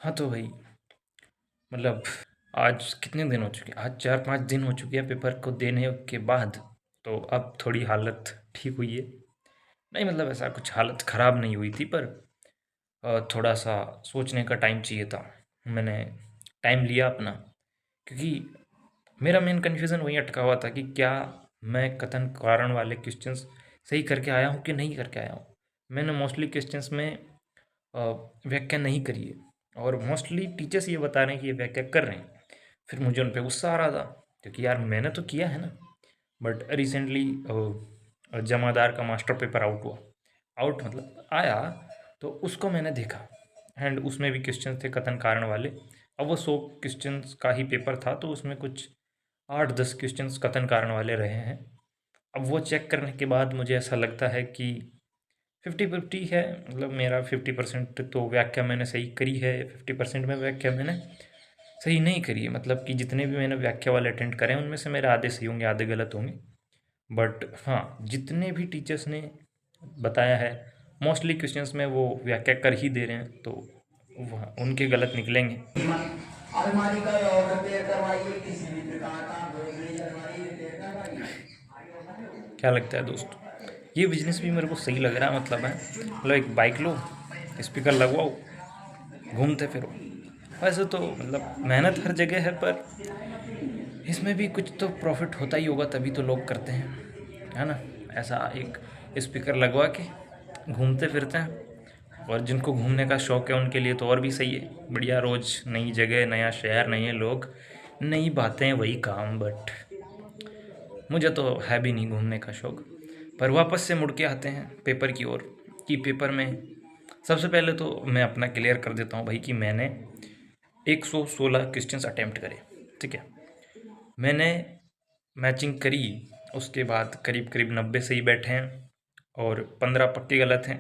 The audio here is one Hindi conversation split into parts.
हाँ, तो भाई मतलब आज कितने दिन हो चुके हैं? आज 4-5 दिन हो चुके हैं पेपर को देने के बाद। तो अब थोड़ी हालत ठीक हुई है। नहीं मतलब ऐसा कुछ हालत ख़राब नहीं हुई थी, पर थोड़ा-सा सोचने का टाइम चाहिए था। मैंने टाइम लिया अपना, क्योंकि मेरा मेन कन्फ्यूज़न वहीं अटका हुआ था कि क्या मैं कथन कारण वाले क्वेश्चंस सही करके आया हूँ कि नहीं करके आया हूँ। मैंने मोस्टली क्वेश्चंस में अ, व्याख्या नहीं करी है, और मोस्टली टीचर्स ये बता रहे हैं कि ये व्याख्या कर रहे हैं। फिर मुझे उन पे गुस्सा आ रहा था, क्योंकि यार मैंने तो किया है ना। बट रिसेंटली जमादार का मास्टर पेपर आउट हुआ। आउट मतलब आया, तो उसको मैंने देखा, एंड उसमें भी क्वेश्चन थे कथन कारण वाले। अब वो 100 क्वेश्चंस का ही पेपर था, तो उसमें कुछ 8-10 क्वेश्चंस कथन कारण वाले रहे हैं। अब वो चेक करने के बाद मुझे ऐसा लगता है कि 50-50 है। मतलब मेरा 50% तो व्याख्या मैंने सही करी है, 50% में व्याख्या मैंने सही नहीं करी है। मतलब कि जितने भी मैंने व्याख्या वाले अटेंड करे हैं, उनमें से मेरे आधे सही होंगे, आधे गलत होंगे। बट हाँ, जितने भी टीचर्स ने बताया है, मोस्टली क्वेश्चंस में वो व्याख्या कर ही दे रहे हैं, तो वह उनके गलत निकलेंगे। अलमारी का रिपेयर करवाइए, किसी भी प्रकार का गोदरेज अलमारी रिपेयर करवाइए। क्या लगता है दोस्त? ये बिजनेस भी मेरे को सही लग रहा है। मतलब है, मतलब एक बाइक लो, स्पीकर लगवाओ, घूमते फिरो। वैसे तो मतलब मेहनत हर जगह है, पर इसमें भी कुछ तो प्रॉफिट होता ही होगा, तभी तो लोग करते हैं, है ना? ऐसा एक स्पीकर लगवा के घूमते फिरते हैं। और जिनको घूमने का शौक है उनके लिए तो और भी सही है। बढ़िया, रोज़ नई जगह, नया शहर, नए लोग, नई बातें, वही काम। बट मुझे तो है भी नहीं घूमने का शौक। पर वापस से मुड़ के आते हैं पेपर की ओर, कि पेपर में सबसे पहले तो मैं अपना क्लियर कर देता हूँ भाई, कि मैंने 116 क्वेश्चंस अटेम्प्ट करे। ठीक है, मैंने मैचिंग करी, उसके बाद करीब करीब 90 सही बैठे हैं, और 15 पक्के गलत हैं।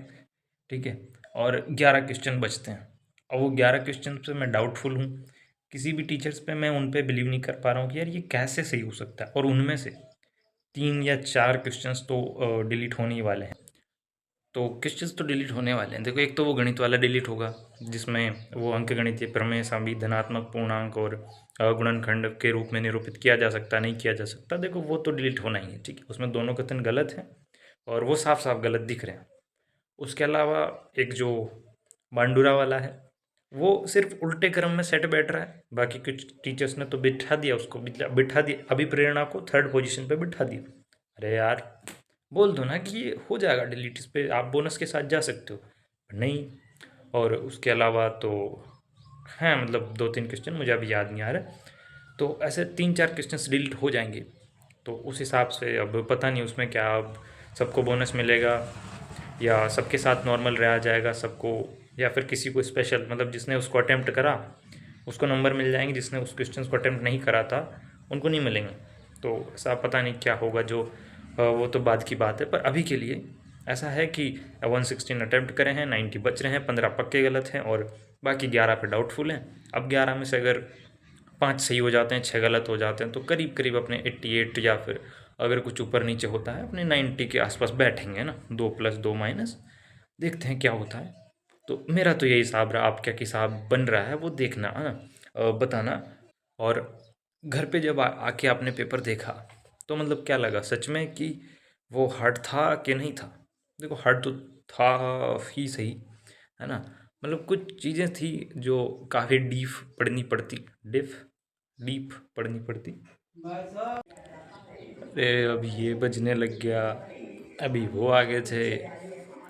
ठीक है, और 11 क्वेश्चन बचते हैं। और वो 11 क्वेश्चन पे मैं डाउटफुल हूँ। किसी भी टीचर्स पे मैं उन पे बिलीव नहीं कर पा रहा हूँ कि यार ये कैसे सही हो सकता है। और उनमें से 3 या 4 क्वेश्चंस तो डिलीट होने ही वाले हैं। तो क्वेश्चंस तो डिलीट होने वाले हैं। देखो, एक तो वो गणित वाला डिलीट होगा, जिसमें वो अंकगणितीय प्रमेय, सामयिक, धनात्मक पूर्णांक और गुणनखंड के रूप में निरूपित किया जा सकता, नहीं किया जा सकता। देखो, वो तो डिलीट होना ही है। ठीक है, उसमें दोनों कथन गलत हैं, और वो साफ साफ गलत दिख रहे हैं। उसके अलावा एक जो बांडुरा वाला है, वो सिर्फ उल्टे क्रम में सेट बैठ रहा है। बाकी कुछ टीचर्स ने तो बिठा दिया उसको, बिठा दिया अभिप्रेरणा को 3rd पोजीशन पे बिठा दिया। अरे यार, बोल दो ना कि ये हो जाएगा डिलीट, इस पे आप बोनस के साथ जा सकते हो। नहीं। और उसके अलावा तो हैं, मतलब 2-3 क्वेश्चन मुझे अभी याद नहीं आ रहा। तो ऐसे 3-4 क्वेश्चन डिलीट हो जाएंगे। तो उस हिसाब से अब पता नहीं उसमें क्या, अब सबको बोनस मिलेगा, या सबके साथ नॉर्मल रहा जाएगा सबको, या फिर किसी को स्पेशल, मतलब जिसने उसको अटेम्प्ट करा उसको नंबर मिल जाएंगे, जिसने उस क्वेश्चन को अटेम्प्ट नहीं करा था उनको नहीं मिलेंगे। तो ऐसा पता नहीं क्या होगा, जो वो तो बाद की बात है। पर अभी के लिए ऐसा है कि 116 अटेम्प्ट करे हैं, 90 बच रहे हैं, 15 पक्के गलत हैं, और बाकी 11 पे डाउटफुल हैं। अब 11 में से अगर 5 सही हो जाते हैं, 6 गलत हो जाते हैं, तो करीब करीब अपने 88, या फिर अगर कुछ ऊपर नीचे होता है अपने 90 के आसपास बैठेंगे ना। 2 प्लस 2 माइनस, देखते हैं क्या होता है। तो मेरा तो यही हिसाब रहा। आप क्या हिसाब बन रहा है वो देखना, है ना? बताना। और घर पे जब आके आपने पेपर देखा, तो मतलब क्या लगा सच में कि वो हार्ड था कि नहीं था? देखो, हार्ड तो था ही सही, है ना? मतलब कुछ चीज़ें थी जो काफ़ी डीप पढ़नी पड़ती, डीप पढ़नी पड़ती। अरे, अब ये बजने लग गया, अभी वो आगे थे।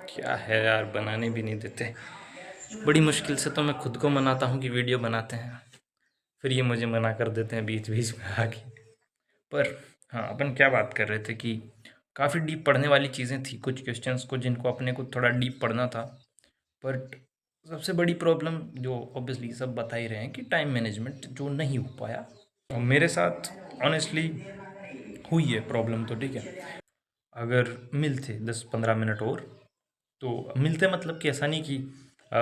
क्या है यार, बनाने भी नहीं देते। बड़ी मुश्किल से तो मैं खुद को मनाता हूँ कि वीडियो बनाते हैं, फिर ये मुझे मना कर देते हैं बीच बीच में आके। पर हाँ, अपन क्या बात कर रहे थे कि काफ़ी डीप पढ़ने वाली चीज़ें थी, कुछ क्वेश्चंस को जिनको अपने को थोड़ा डीप पढ़ना था। बट सबसे बड़ी प्रॉब्लम जो ऑब्वियसली सब बता ही रहे हैं, कि टाइम मैनेजमेंट जो नहीं हो पाया। और मेरे साथ ऑनेस्टली हुई है प्रॉब्लम, तो ठीक है। अगर मिलते 10-15 मिनट और, तो मिलते मतलब कि ऐसा नहीं कि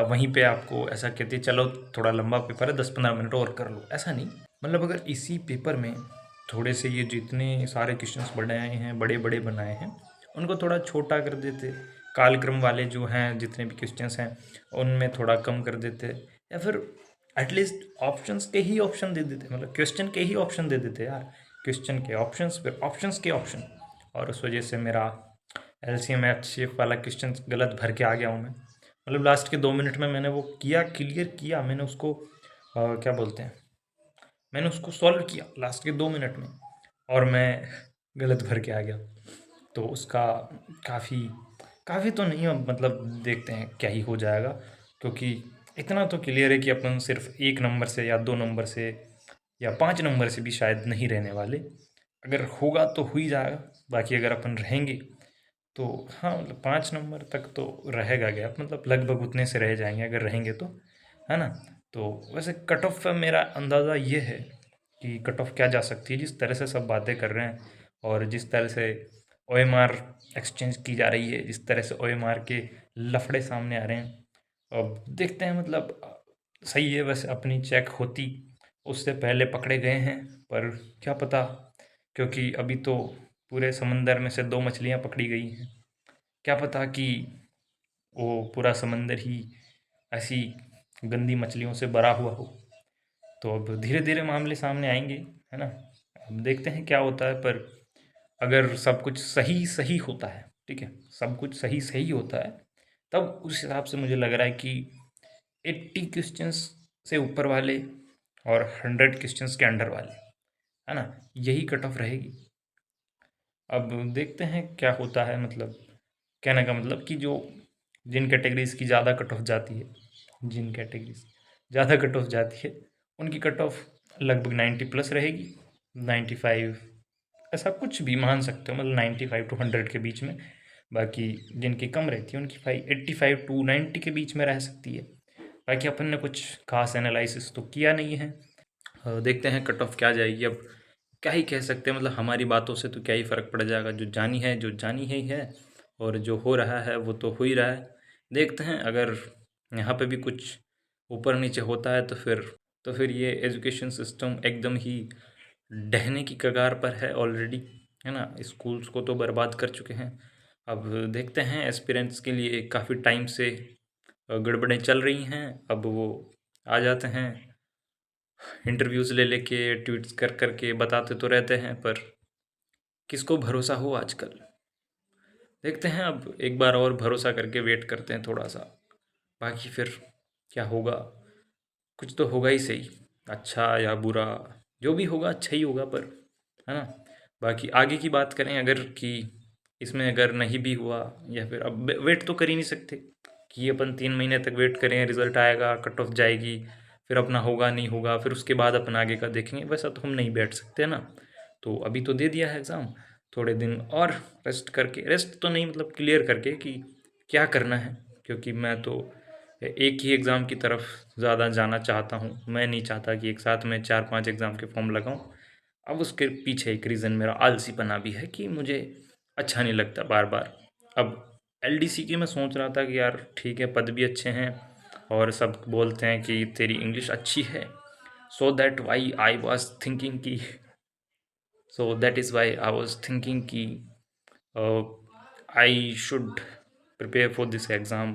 वहीं पे आपको ऐसा कहते चलो थोड़ा लंबा पेपर है, 10-15 मिनट और कर लो, ऐसा नहीं। मतलब अगर इसी पेपर में थोड़े से ये जितने सारे क्वेश्चंस बनाए हैं, बड़े बड़े बनाए हैं, उनको थोड़ा छोटा कर देते, कालक्रम वाले जो हैं जितने भी क्वेश्चंस हैं उनमें थोड़ा कम कर देते, या फिर एटलीस्ट ऑप्शंस के ही ऑप्शन दे देते, मतलब क्वेश्चन के ही ऑप्शन दे देते यार, क्वेश्चन के ऑप्शंस फिर ऑप्शंस के ऑप्शन। और उस वजह से मेरा एलसीएम एचसीएफ वाला क्वेश्चन गलत भर के आ गया हूँ मैं, मतलब लास्ट के 2 मिनट में मैंने वो किया, क्लियर किया मैंने उसको, क्या बोलते हैं, मैंने उसको सॉल्व किया लास्ट के 2 मिनट में, और मैं गलत भर के आ गया। तो उसका काफ़ी काफ़ी तो नहीं, अब मतलब देखते हैं क्या ही हो जाएगा, क्योंकि इतना तो क्लियर है कि अपन सिर्फ 1 नंबर से या 2 नंबर से या 5 नंबर से भी शायद नहीं रहने वाले। अगर होगा तो हो ही जाएगा, बाकी अगर अपन रहेंगे तो हाँ, मतलब 5 नंबर तक तो रहेगा गैप, मतलब लगभग उतने से रह जाएंगे अगर रहेंगे तो, है ना। तो वैसे कट ऑफ का मेरा अंदाज़ा ये है कि कट ऑफ क्या जा सकती है, जिस तरह से सब बातें कर रहे हैं और जिस तरह से ओएमआर एक्सचेंज की जा रही है, जिस तरह से ओएमआर के लफड़े सामने आ रहे हैं, अब देखते हैं, मतलब सही है। वैसे अपनी चेक होती उससे पहले पकड़े गए हैं, पर क्या पता, क्योंकि अभी तो पूरे समंदर में से 2 मछलियां पकड़ी गई हैं, क्या पता कि वो पूरा समंदर ही ऐसी गंदी मछलियों से भरा हुआ हो। तो अब धीरे धीरे मामले सामने आएंगे, है ना। अब देखते हैं क्या होता है, पर अगर सब कुछ सही सही होता है, ठीक है, सब कुछ सही सही होता है, तब उस हिसाब से मुझे लग रहा है कि 80 क्वेश्चंस से ऊपर वाले और 100 क्वेश्चंस के अंडर वाले, है ना, यही कट ऑफ रहेगी। अब देखते हैं क्या होता है, मतलब कहने का मतलब कि जो जिन कैटेगरीज की ज़्यादा कट ऑफ जाती है, जिन कैटेगरीज ज़्यादा कट ऑफ जाती है, उनकी कट ऑफ लगभग 90 प्लस रहेगी, 95, ऐसा कुछ भी मान सकते हो, मतलब 95 to 100 के बीच में। बाकी जिनकी कम रहती है उनकी 85 to 90 के बीच में रह सकती है। बाकी अपन ने कुछ खास एनालिसिस तो किया नहीं है, देखते हैं कट ऑफ क्या जाएगी। अब क्या ही कह सकते हैं, मतलब हमारी बातों से तो क्या ही फ़र्क पड़ जाएगा, जो जानी है जो जानी है ही है, और जो हो रहा है वो तो हो ही रहा है। देखते हैं अगर यहाँ पे भी कुछ ऊपर नीचे होता है तो फिर ये एजुकेशन सिस्टम एकदम ही ढहने की कगार पर है ऑलरेडी, है ना। स्कूल्स को तो बर्बाद कर चुके हैं। अब देखते हैं, एस्पिरेंट्स के लिए काफ़ी टाइम से गड़बड़ें चल रही हैं, अब वो आ जाते हैं, इंटरव्यूज़ ले लेके ट्वीट्स कर करके बताते तो रहते हैं, पर किसको भरोसा हो आजकल। देखते हैं, अब एक बार और भरोसा करके वेट करते हैं थोड़ा सा, बाकी फिर क्या होगा, कुछ तो होगा ही सही, अच्छा या बुरा, जो भी होगा अच्छा ही होगा, पर है ना। बाकी आगे की बात करें अगर कि इसमें अगर नहीं भी हुआ, या फिर अब वेट तो कर ही नहीं सकते कि अपन 3 महीने तक वेट करें, रिजल्ट आएगा, कट ऑफ जाएगी, फिर अपना होगा नहीं होगा, फिर उसके बाद अपन आगे का देखेंगे, वैसा तो हम नहीं बैठ सकते ना। तो अभी तो दे दिया है एग्ज़ाम, थोड़े दिन और रेस्ट करके, रेस्ट तो नहीं मतलब क्लियर करके कि क्या करना है, क्योंकि मैं तो एक ही एग्ज़ाम की तरफ ज़्यादा जाना चाहता हूँ। मैं नहीं चाहता कि एक साथ में 4-5 एग्ज़ाम के फॉर्म लगाऊँ। अब उसके पीछे एक रीज़न मेरा आलसीपना भी है कि मुझे अच्छा नहीं लगता बार बार। अब एलडीसी की मैं सोच रहा था कि यार ठीक है, पद भी अच्छे हैं और सब बोलते हैं कि तेरी इंग्लिश अच्छी है, so that why I was thinking कि so that is why I was thinking कि I should prepare for this exam.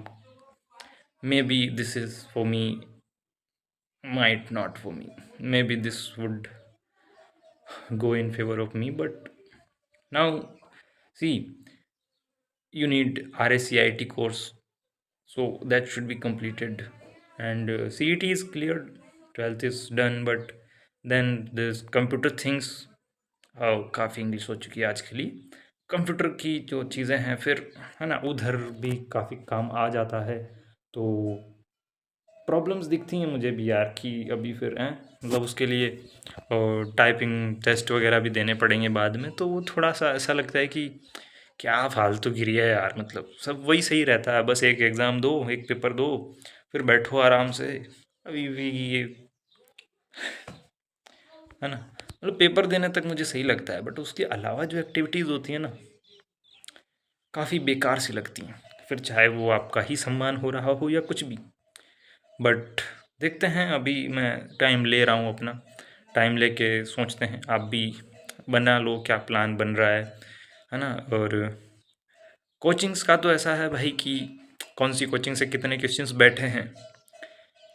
Maybe this is for me, might not for me. Maybe this would go in favor of me, but now see, you need RACIT course, so that should be completed, and CET is cleared, 12th is done, but then this computer things, काफ़ी इंग्लिश हो चुकी है आज के लिए, कंप्यूटर की जो चीज़ें हैं फिर, है ना, उधर भी काफ़ी काम आ जाता है। तो प्रॉब्लम्स दिखती हैं मुझे भी यार कि अभी फिर हैं, मतलब उसके लिए टाइपिंग टेस्ट वगैरह भी देने पड़ेंगे बाद में, तो वो थोड़ा सा ऐसा लगता है कि क्या फालतू गिरी है यार, मतलब सब वही सही रहता है, बस एक एग्ज़ाम दो, एक पेपर दो, फिर बैठो आराम से। अभी भी ये, है ना, मतलब पेपर देने तक मुझे सही लगता है, बट उसके अलावा जो एक्टिविटीज़ होती हैं ना, काफ़ी बेकार सी लगती हैं, फिर चाहे वो आपका ही सम्मान हो रहा हो या कुछ भी। बट देखते हैं, अभी मैं टाइम ले रहा हूँ अपना, टाइम लेके सोचते हैं, आप भी बना लो क्या प्लान बन रहा है ना। और कोचिंग्स का तो ऐसा है भाई कि कौन सी कोचिंग से कितने क्वेश्चंस बैठे हैं,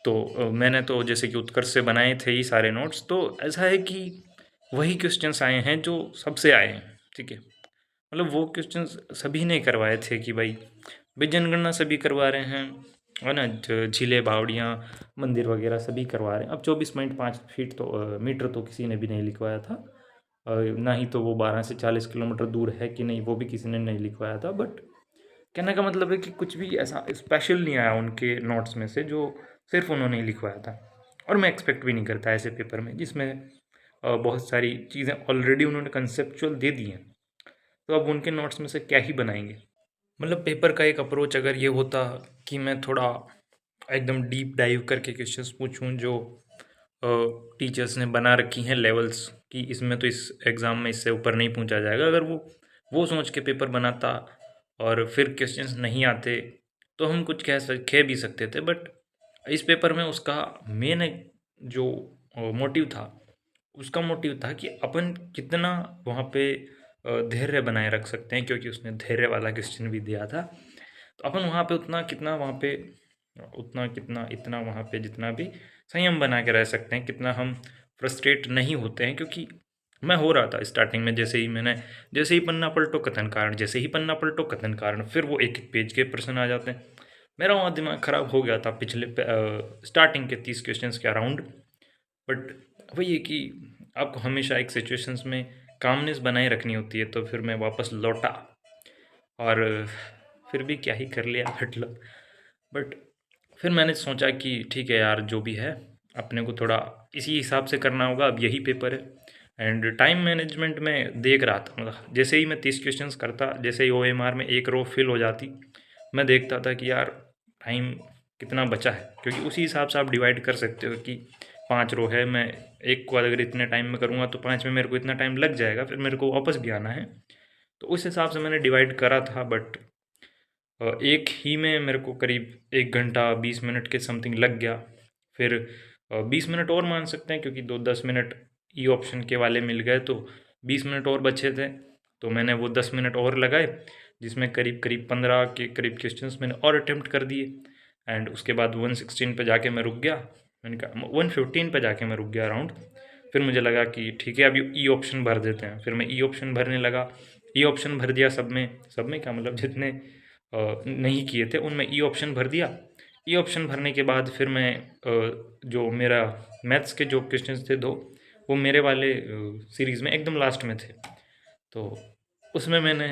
तो मैंने तो जैसे कि उत्कर्ष से बनाए थे ये सारे नोट्स, तो ऐसा है कि वही क्वेश्चंस आए हैं जो सबसे आए हैं, ठीक है। मतलब वो क्वेश्चंस सभी ने करवाए थे कि भाई जनगणना सभी करवा रहे हैं, है ना, झीलें बावड़ियाँ मंदिर वगैरह सभी करवा रहे हैं। अब 24.5 फीट तो मीटर तो किसी ने भी नहीं लिखवाया था, ना ही तो वो 12 से 40 किलोमीटर दूर है कि नहीं, वो भी किसी ने नहीं लिखवाया था। बट कहने का मतलब है कि कुछ भी ऐसा स्पेशल नहीं आया उनके नोट्स में से जो सिर्फ उन्होंने ही लिखवाया था। और मैं एक्सपेक्ट भी नहीं करता ऐसे पेपर में जिसमें बहुत सारी चीज़ें ऑलरेडी उन्होंने कंसेप्चुअल दे दी हैं, तो अब उनके नोट्स में से क्या ही बनाएंगे। मतलब पेपर का एक अप्रोच अगर ये होता कि मैं थोड़ा एकदम डीप डाइव करके क्वेश्चंस पूछूं जो टीचर्स ने बना रखी हैं लेवल्स कि इसमें तो इस एग्ज़ाम में इससे ऊपर नहीं पूछा जाएगा, अगर वो सोच के पेपर बनाता और फिर क्वेश्चंस नहीं आते तो हम कुछ कह भी सकते थे। बट इस पेपर में उसका मेन जो मोटिव था, उसका मोटिव था कि अपन कितना वहाँ पे धैर्य बनाए रख सकते हैं, क्योंकि उसने धैर्य वाला क्वेश्चन भी दिया था। तो अपन वहाँ पे उतना कितना वहाँ पे उतना कितना इतना वहाँ पे जितना भी संयम बना के रह सकते हैं, कितना हम फ्रस्ट्रेट नहीं होते हैं। क्योंकि मैं हो रहा था स्टार्टिंग में, जैसे ही पन्ना पलटो कथन कारण, जैसे ही पन्ना पलटो कथन कारण, फिर वो एक एक पेज के प्रश्न आ जाते हैं। मेरा वहाँ दिमाग ख़राब हो गया था पिछले स्टार्टिंग के 30 क्वेश्चंस के अराउंड। बट वही है कि आपको हमेशा एक सिचुएशंस में कामनेस बनाए रखनी होती है, तो फिर मैं वापस लौटा और फिर भी क्या ही कर लिया मतलब। बट फिर मैंने सोचा कि ठीक है यार, जो भी है अपने को थोड़ा इसी हिसाब से करना होगा, अब यही पेपर है। एंड टाइम मैनेजमेंट में देख रहा था, मतलब जैसे ही मैं 30 क्वेश्चंस करता, जैसे ही OMR में एक रो फिल हो जाती, मैं देखता था कि यार टाइम कितना बचा है, क्योंकि उसी हिसाब से आप डिवाइड कर सकते हो कि 5 रो है, मैं एक को अगर इतने टाइम में करूँगा तो 5 में मेरे को इतना टाइम लग जाएगा, फिर मेरे को वापस भी आना है। तो उस हिसाब से मैंने डिवाइड करा था। बट एक ही में मेरे को करीब 1 घंटा 20 मिनट के समथिंग लग गया। फिर 20 मिनट और मान सकते हैं, क्योंकि 10 मिनट ई ऑप्शन के वाले मिल गए, तो 20 मिनट और बचे थे। तो मैंने वो 10 मिनट और लगाए, जिसमें करीब करीब 15 के करीब क्वेश्चंस मैंने और अटेम्प्ट कर दिए। एंड उसके बाद 116 पे जाके मैं रुक गया, मैंने कहा 115 पे जाके मैं रुक गया अराउंड। फिर मुझे लगा कि ठीक है, अभी ई ऑप्शन भर देते हैं। फिर मैं ई ऑप्शन भरने लगा, ई ऑप्शन भर दिया सब में क्या मतलब जितने नहीं किए थे उनमें ई ऑप्शन भर दिया। ई ऑप्शन भरने के बाद फिर मैं जो मेरा मैथ्स के जो क्वेश्चंस थे 2, वो मेरे वाले सीरीज़ में एकदम लास्ट में थे। तो उसमें मैंने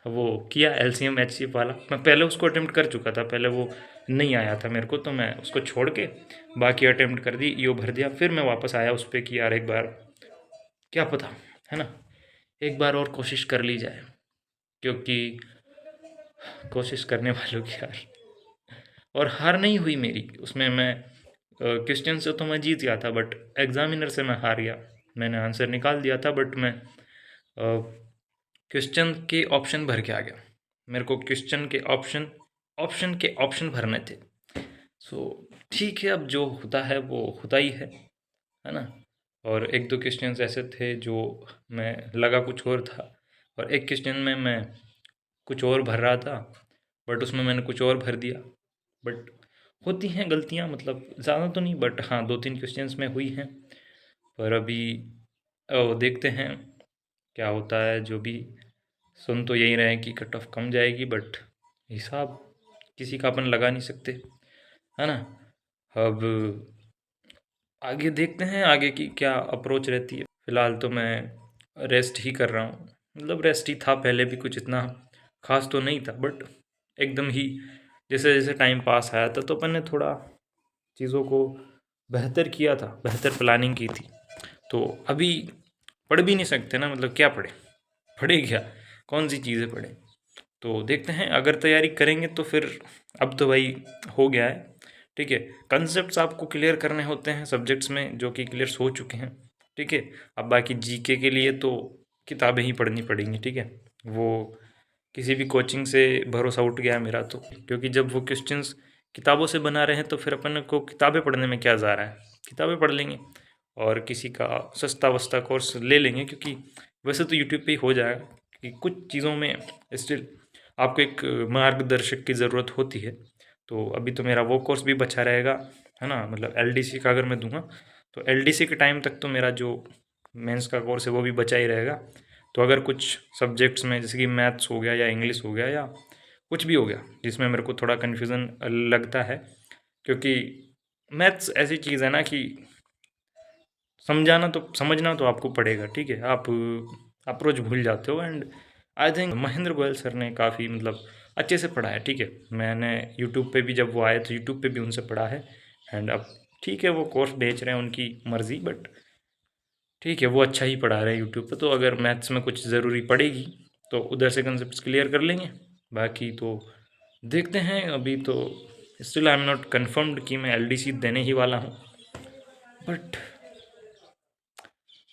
वो किया LCM HCF वाला। मैं पहले उसको अटेम्प्ट कर चुका था, पहले वो नहीं आया था मेरे को, तो मैं उसको छोड़ के बाकी अटेम्प्ट कर दी, ईओ भर दिया। फिर मैं वापस आया उस पर कि यार एक बार क्या पता, है ना, एक बार और कोशिश कर ली जाए, क्योंकि कोशिश करने वालों की हार। और हार नहीं हुई मेरी उसमें, मैं क्वेश्चन से तो मैं जीत गया था, बट एग्जामिनर से मैं हार गया। मैंने आंसर निकाल दिया था, बट मैं क्वेश्चन के ऑप्शन भर के आ गया। मेरे को क्वेश्चन के ऑप्शन भरने थे। सो ठीक है, अब जो होता है वो होता ही है ना। और एक दो क्वेश्चंस ऐसे थे जो मैं लगा कुछ और था, और एक क्वेश्चन में मैं कुछ और भर रहा था, बट उसमें मैंने कुछ और भर दिया। बट होती हैं गलतियाँ, मतलब ज़्यादा तो नहीं, बट हाँ 2-3 क्वेश्चंस में हुई हैं। पर अभी देखते हैं क्या होता है। जो भी सुन तो यही रहे हैं कि कट ऑफ कम जाएगी, बट हिसाब किसी का अपन लगा नहीं सकते, है ना। अब आगे देखते हैं आगे की क्या अप्रोच रहती है। फ़िलहाल तो मैं रेस्ट ही कर रहा हूँ, मतलब रेस्ट ही था, पहले भी कुछ इतना खास तो नहीं था, बट एकदम ही जैसे जैसे टाइम पास आया था तो अपन ने थोड़ा चीज़ों को बेहतर किया था, बेहतर प्लानिंग की थी। तो अभी पढ़ भी नहीं सकते ना, मतलब क्या पढ़े क्या, कौन सी चीज़ें पढ़े। तो देखते हैं, अगर तैयारी करेंगे तो फिर अब तो भाई हो गया है, ठीक है। कंसेप्ट्स आपको क्लियर करने होते हैं सब्जेक्ट्स में जो कि क्लियर हो चुके हैं, ठीक है। अब बाकी जीके के लिए तो किताबें ही पढ़नी पड़ेंगी, ठीक है। वो किसी भी कोचिंग से भरोसा उठ गया है मेरा तो, क्योंकि जब वो क्वेश्चंस किताबों से बना रहे हैं तो फिर अपन को किताबें पढ़ने में क्या जा रहा है, किताबें पढ़ लेंगे और किसी का सस्ता वस्ता कोर्स ले लेंगे, क्योंकि वैसे तो यूट्यूब पे ही हो जाएगा। कि कुछ चीज़ों में स्टिल आपको एक मार्गदर्शक की ज़रूरत होती है। तो अभी तो मेरा वो कोर्स भी बचा रहेगा, है ना, मतलब एलडीसी का अगर मैं दूंगा तो एलडीसी के टाइम तक तो मेरा जो मेंस का कोर्स है वो भी बचा ही रहेगा। तो अगर कुछ सब्जेक्ट्स में जैसे कि मैथ्स हो गया या इंग्लिश हो गया या कुछ भी हो गया जिसमें मेरे को थोड़ा कन्फ्यूज़न लगता है, क्योंकि मैथ्स ऐसी चीज़ है ना कि समझना तो आपको पड़ेगा, ठीक है, आप अप्रोच भूल जाते हो। And I think Mahendra Goyal sir ने काफ़ी मतलब अच्छे से पढ़ाया, ठीक है। मैंने यूट्यूब पे भी जब वो आए तो यूट्यूब पे भी उनसे पढ़ा है। एंड अब ठीक है वो कोर्स बेच रहे हैं, उनकी मर्ज़ी, बट ठीक है वो अच्छा ही पढ़ा रहे हैं यूट्यूब पे। तो अगर मैथ्स में कुछ ज़रूरी पड़ेगी तो उधर से कंसेप्ट क्लियर कर लेंगे, बाकी तो देखते हैं। अभी तो still I am not confirmed कि मैं एलडीसी देने ही वाला हूँ, बट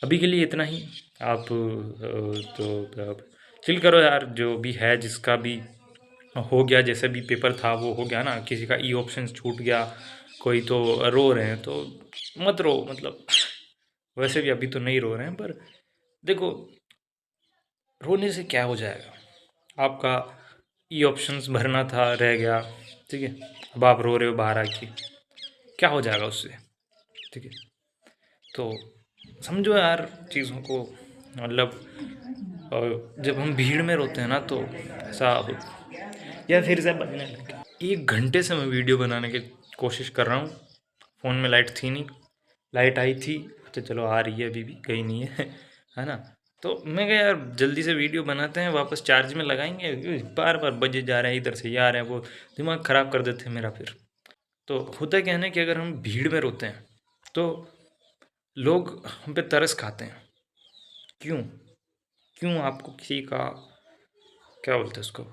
अभी के लिए इतना ही। आप तो चिल करो यार, जो भी है जिसका भी हो गया, जैसे भी पेपर था वो हो गया ना। किसी का ई ऑप्शन छूट गया, कोई तो रो रहे हैं, तो मत रो, मतलब वैसे भी अभी तो नहीं रो रहे हैं, पर देखो रोने से क्या हो जाएगा। आपका ई ऑप्शंस भरना था, रह गया, ठीक है, अब आप रो रहे हो बाहर आके, क्या हो जाएगा उससे, ठीक है। तो समझो यार चीज़ों को, मतलब जब हम भीड़ में रोते हैं ना तो ऐसा या फिर से बनने लगे। 1 घंटे से मैं वीडियो बनाने की कोशिश कर रहा हूँ, फ़ोन में लाइट थी नहीं, लाइट आई थी तो चलो आ रही है, अभी भी गई नहीं है है ना। तो मैं कहा यार जल्दी से वीडियो बनाते हैं, वापस चार्ज में लगाएंगे, बार बार बजे जा रहे हैं, इधर से ये आ रहे हैं, वो दिमाग ख़राब कर देते हैं मेरा फिर। तो होता क्या है ना कि अगर हम भीड़ में रोते हैं तो लोग हम पे तरस खाते हैं। क्यों? क्यों आपको किसी का, क्या बोलते हैं उसको,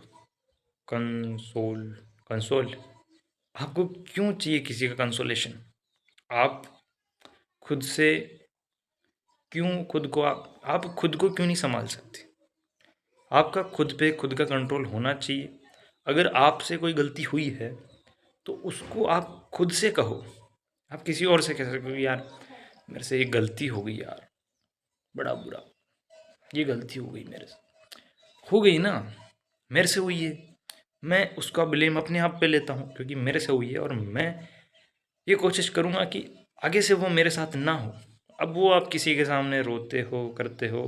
कंसोल कंसोल आपको क्यों चाहिए किसी का कंसोलेशन? आप खुद से क्यों खुद को आप खुद को क्यों नहीं संभाल सकते? आपका खुद पे खुद का कंट्रोल होना चाहिए। अगर आपसे कोई गलती हुई है तो उसको आप खुद से कहो। आप किसी और से कह सकते हो यार मेरे से ये गलती हो गई यार, बड़ा बुरा, ये गलती हो गई मेरे से, हो गई ना, मेरे से हुई है, मैं उसका ब्लेम अपने आप पे लेता हूँ क्योंकि मेरे से हुई है, और मैं ये कोशिश करूँगा कि आगे से वो मेरे साथ ना हो। अब वो आप किसी के सामने रोते हो, करते हो,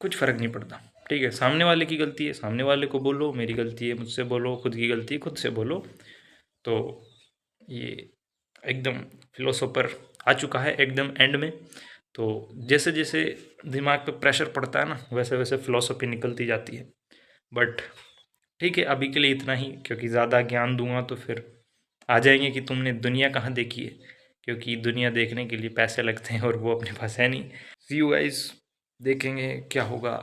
कुछ फ़र्क नहीं पड़ता, ठीक है। सामने वाले की गलती है, सामने वाले को बोलो, मेरी गलती है मुझसे बोलो, खुद की गलती है खुद से बोलो। तो ये एकदम फिलोसोफर आ चुका है एकदम एंड में। तो जैसे जैसे दिमाग पे प्रेशर पड़ता है ना, वैसे वैसे फिलोसफी निकलती जाती है। बट ठीक है अभी के लिए इतना ही, क्योंकि ज़्यादा ज्ञान दूंगा तो फिर आ जाएंगे कि तुमने दुनिया कहाँ देखी है, क्योंकि दुनिया देखने के लिए पैसे लगते हैं और वो अपने पास है नहीं। सी यू गाइस, देखेंगे क्या होगा।